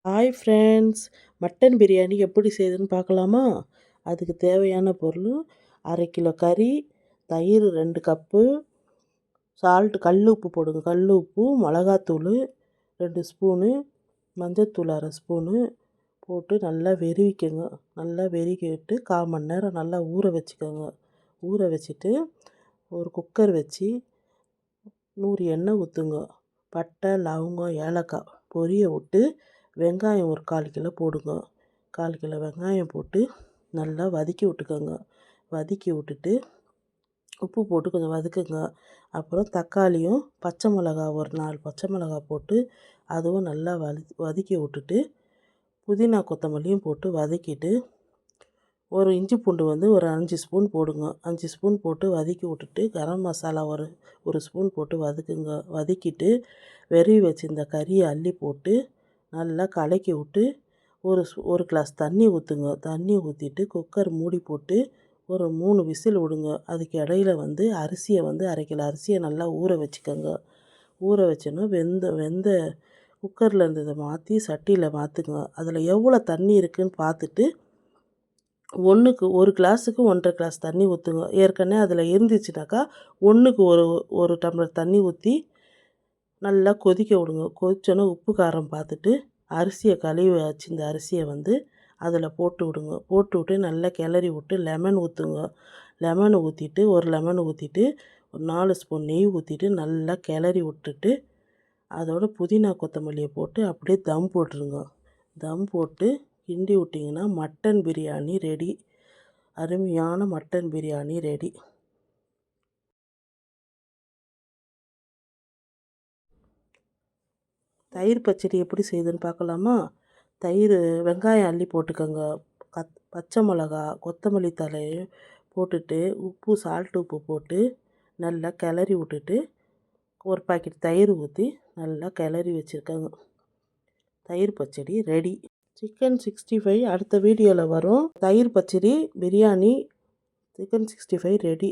Hi friends, mutton biryani எப்படி செய்யுதுன்னு பார்க்கலாமா? அதுக்கு தேவையான பொருள்: அரை கிலோ கறி, தயிர் 2 கப்பு, கல் உப்பு போடுங்க, கல் உப்பு, மிளகாத்தூள் 2 ஸ்பூனு, மஞ்சத்தூள் அரை ஸ்பூனு போட்டு நல்லா வெறிவிக்கங்க. நல்லா வெறிக்கி விட்டு 1/4 மணி நேரம் நல்லா ஊற வச்சுக்கோங்க. ஊற வச்சுட்டு ஒரு குக்கர் வச்சு 100 எண்ணெய் ஊற்றுங்க. பட்டை, லவங்கம், ஏலக்காய் பொரிய விட்டு வெங்காயம் ஒரு 1/4 கிலோ போடுங்க. 1/4 கிலோ வெங்காயம் போட்டு நல்லா வதக்கி விட்டுக்கோங்க. வதக்கி விட்டுட்டு உப்பு போட்டு கொஞ்சம் வதக்குங்க. அப்புறம் தக்காளியும் பச்சை மிளகா ஒரு 4 பச்சை மிளகா போட்டு அதுவும் நல்லா வதக்கி விட்டுட்டு புதினா கொத்தமல்லியும் போட்டு வதக்கிட்டு ஒரு இஞ்சி பூண்டு ஒரு 5 ஸ்பூன் போடுங்க. 5 ஸ்பூன் போட்டு வதக்கி விட்டுட்டு கரம் மசாலா ஒரு ஸ்பூன் போட்டு வதக்குங்க. வதக்கிட்டு வச்சிருந்த கறியை அள்ளி போட்டு நல்லா கலக்கி விட்டு ஒரு கிளாஸ் தண்ணி ஊற்றுங்க. தண்ணி ஊற்றிட்டு குக்கர் மூடி போட்டு ஒரு 3 விசில் விடுங்க. அதுக்கு இடையில அரிசியை அரை கிலோ அரிசியை நல்லா ஊற வச்சுக்கோங்க. ஊற வச்சோன்னா வெந்த குக்கரில் இருந்ததை மாற்றி சட்டியில் மாற்றுங்க. அதில் எவ்வளோ தண்ணி இருக்குதுன்னு பார்த்துட்டு ஒரு கிளாஸுக்கு 1.5 கிளாஸ் தண்ணி ஊற்றுங்க. ஏற்கனவே அதில் இருந்துச்சுனாக்கா 1க்கு ஒரு டம்ளர் தண்ணி ஊற்றி நல்லா கொதிக்க விடுங்க. கொதிச்சோன்னே உப்பு காரம் பார்த்துட்டு அரிசியை கழுவி வச்சிருந்த அரிசியை அதில் போட்டு விடுங்க. போட்டு விட்டு நல்லா கிளறி விட்டு லெமன் ஊற்றுங்க. லெமன் ஊற்றிட்டு ஒரு லெமன் ஊற்றிட்டு ஒரு 4 ஸ்பூன் நெய் ஊற்றிட்டு நல்லா கிளறி விட்டுட்டு அதோட புதினா கொத்தமல்லியை போட்டு அப்படியே தம் போட்டுருங்க. தம் போட்டு கிண்டி விட்டிங்கன்னா மட்டன் பிரியாணி ரெடி. அருமையான மட்டன் பிரியாணி ரெடி. தயிர் பச்சடி எப்படி செய்யுதுன்னு பார்க்கலாமா? வெங்காயம் அள்ளி போட்டுக்கோங்க. பச்சை மிளகா, கொத்தமல்லி தழையை போட்டுட்டு உப்பு போட்டு நல்லா கிளறி விட்டுட்டு ஒரு பாக்கெட் தயிர் ஊற்றி நல்லா கிளறி வச்சுருக்கோங்க. தயிர் பச்சடி ரெடி. சிக்கன் 65 அடுத்த வீடியோவில் வரும். தயிர் பச்சடி, பிரியாணி, சிக்கன் 65 ரெடி.